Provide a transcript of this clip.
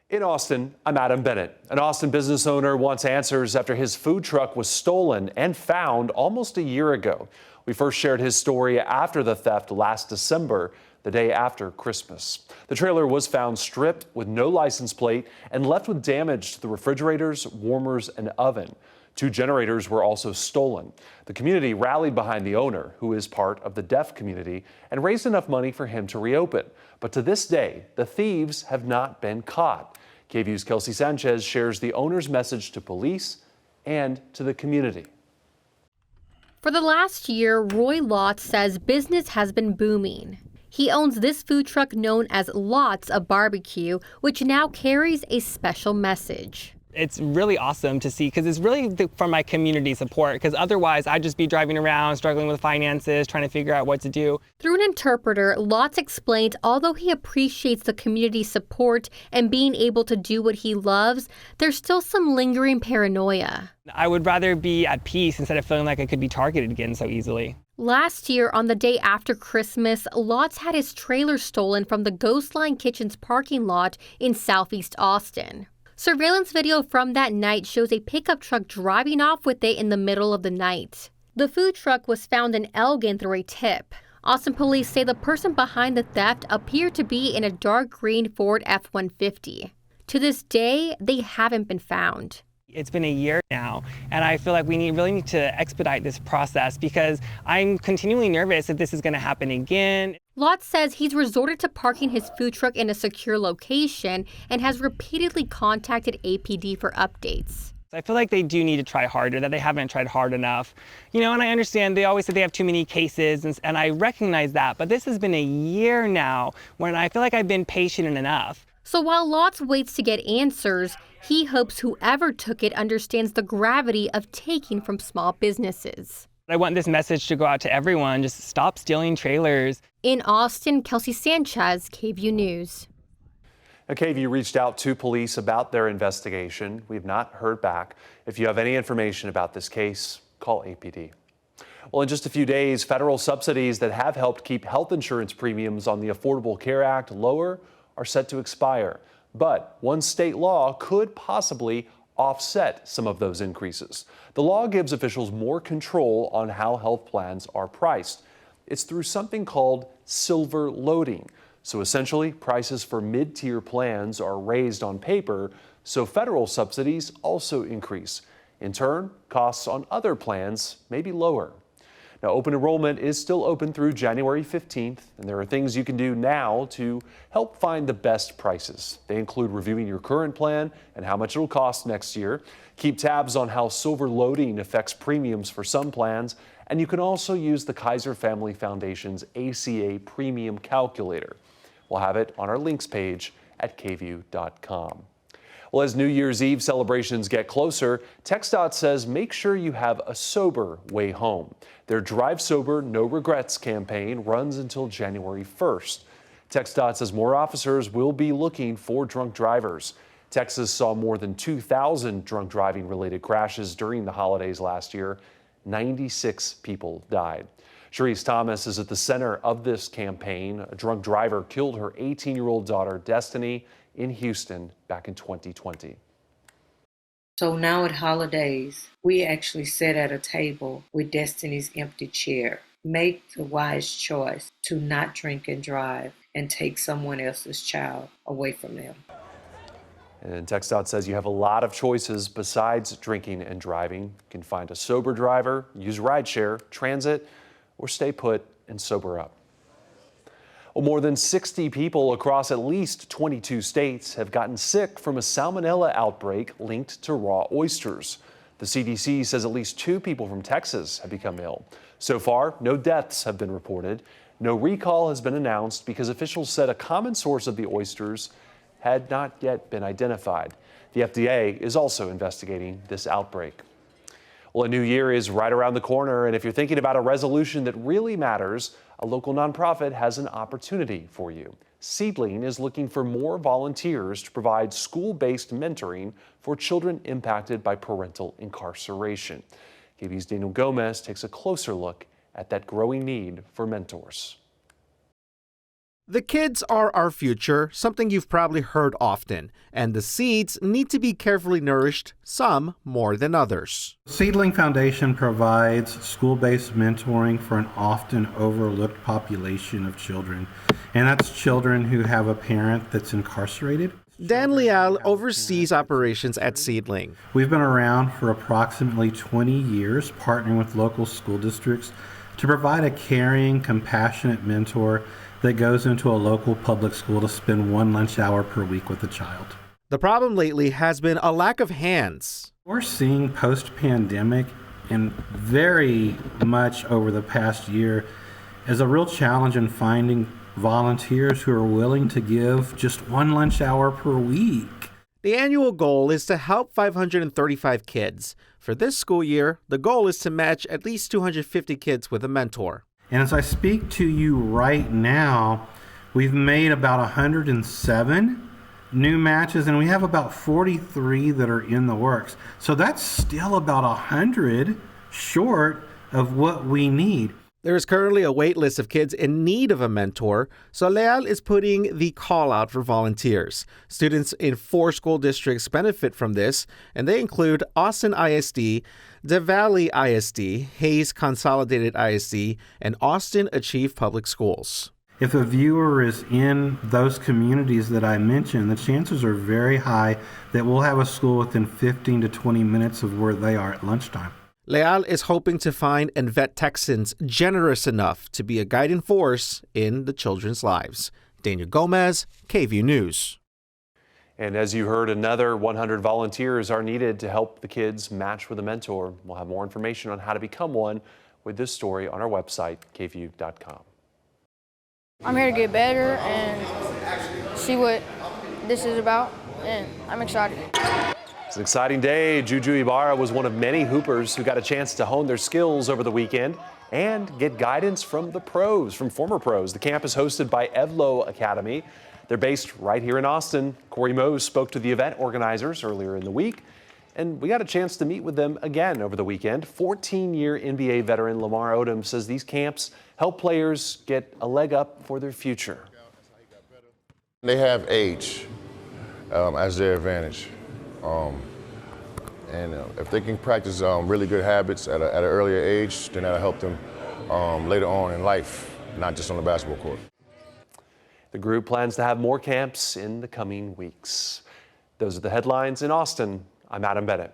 In Austin, I'm Adam Bennett. An Austin business owner wants answers after his food truck was stolen and found almost a year ago. We first shared his story after the theft last December, the day after Christmas. The trailer was found stripped with no license plate and left with damage to the refrigerators, warmers, and oven. 2 generators were also stolen. The community rallied behind the owner, who is part of the deaf community, and raised enough money for him to reopen. But to this day, the thieves have not been caught. KVUE's Kelsey Sanchez shares the owner's message to police and to the community. For the last year, Roy Lotz says business has been booming. He owns this food truck known as Lots of Barbecue, which now carries a special message. It's really awesome to see because it's really for my community support, because otherwise I'd just be driving around struggling with finances, trying to figure out what to do. Through an interpreter, Lotz explained although he appreciates the community support and being able to do what he loves, there's still some lingering paranoia. I would rather be at peace instead of feeling like I could be targeted again so easily. Last year, on the day after Christmas, Lotz had his trailer stolen from the Ghost Line Kitchen's parking lot in Southeast Austin. Surveillance video from that night shows a pickup truck driving off with it in the middle of the night. The food truck was found in Elgin through a tip. Austin police say the person behind the theft appeared to be in a dark green Ford F-150. To this day, they haven't been found. It's been a year now, and I feel like we really need to expedite this process because I'm continually nervous that this is going to happen again. Lotz says he's resorted to parking his food truck in a secure location and has repeatedly contacted APD for updates. I feel like they do need to try harder, that they haven't tried hard enough. You know, and I understand they always say they have too many cases, and I recognize that, but this has been a year now when I feel like I've been patient enough. So while Lotz waits to get answers, he hopes whoever took it understands the gravity of taking from small businesses. I want this message to go out to everyone. Just stop stealing trailers. In Austin, Kelsey Sanchez, KVUE News. Now, KVUE reached out to police about their investigation. We've not heard back. If you have any information about this case, call APD. Well, in just a few days, federal subsidies that have helped keep health insurance premiums on the Affordable Care Act lower are set to expire. But one state law could possibly offset some of those increases. The law gives officials more control on how health plans are priced. It's through something called silver loading. So essentially, prices for mid-tier plans are raised on paper, so federal subsidies also increase. In turn, costs on other plans may be lower. Now, open enrollment is still open through January 15th, and there are things you can do now to help find the best prices. They include reviewing your current plan and how much it'll cost next year. Keep tabs on how silver loading affects premiums for some plans, and you can also use the Kaiser Family Foundation's ACA Premium Calculator. We'll have it on our links page at KVUE.com. Well, as New Year's Eve celebrations get closer, TxDOT says make sure you have a sober way home. Their Drive Sober, No Regrets campaign runs until January 1st. TxDOT says more officers will be looking for drunk drivers. Texas saw more than 2,000 drunk driving related crashes during the holidays last year. 96 people died. Sharice Thomas is at the center of this campaign. A drunk driver killed her 18-year-old daughter, Destiny, in Houston back in 2020. So now at holidays, we actually sit at a table with Destiny's empty chair. Make the wise choice to not drink and drive and take someone else's child away from them. And TxDOT says you have a lot of choices besides drinking and driving. You can find a sober driver, use rideshare, transit, or stay put and sober up. Well, more than 60 people across at least 22 states have gotten sick from a Salmonella outbreak linked to raw oysters. The CDC says at least 2 people from Texas have become ill. So far, no deaths have been reported. No recall has been announced because officials said a common source of the oysters had not yet been identified. The FDA is also investigating this outbreak. Well, a new year is right around the corner, and if you're thinking about a resolution that really matters, a local nonprofit has an opportunity for you. Seedling is looking for more volunteers to provide school-based mentoring for children impacted by parental incarceration. KVUE's Daniel Gomez takes a closer look at that growing need for mentors. The kids are our future, something you've probably heard often, and the seeds need to be carefully nourished, some more than others. Seedling Foundation provides school-based mentoring for an often overlooked population of children, and that's children who have a parent that's incarcerated. Dan Leal oversees operations at Seedling. We've been around for approximately 20 years, partnering with local school districts to provide a caring, compassionate mentor that goes into a local public school to spend one lunch hour per week with a child. The problem lately has been a lack of hands. We're seeing post-pandemic and very much over the past year as a real challenge in finding volunteers who are willing to give just one lunch hour per week. The annual goal is to help 535 kids. For this school year, the goal is to match at least 250 kids with a mentor. And as I speak to you right now, we've made about 107 new matches, and we have about 43 that are in the works. So that's still about 100 short of what we need. There is currently a wait list of kids in need of a mentor, so Leal is putting the call out for volunteers. Students in 4 school districts benefit from this, and they include Austin ISD, De Valley ISD, Hayes Consolidated ISD, and Austin Achieve Public Schools. If a viewer is in those communities that I mentioned, the chances are very high that we'll have a school within 15 to 20 minutes of where they are at lunchtime. Leal is hoping to find and vet Texans generous enough to be a guiding force in the children's lives. Daniel Gomez, KVUE News. And as you heard, another 100 volunteers are needed to help the kids match with a mentor. We'll have more information on how to become one with this story on our website, kvue.com. I'm here to get better and see what this is about, and I'm excited. It's an exciting day. Juju Ibarra was one of many hoopers who got a chance to hone their skills over the weekend and get guidance from the pros, from former pros. The camp is hosted by Evlo Academy. They're based right here in Austin. Corey Mose spoke to the event organizers earlier in the week, and we got a chance to meet with them again over the weekend. 14-year NBA veteran Lamar Odom says these camps help players get a leg up for their future. They have age as their advantage. If they can practice really good habits at an earlier age, then that'll help them later on in life, not just on the basketball court. The group plans to have more camps in the coming weeks. Those are the headlines in Austin. I'm Adam Bennett.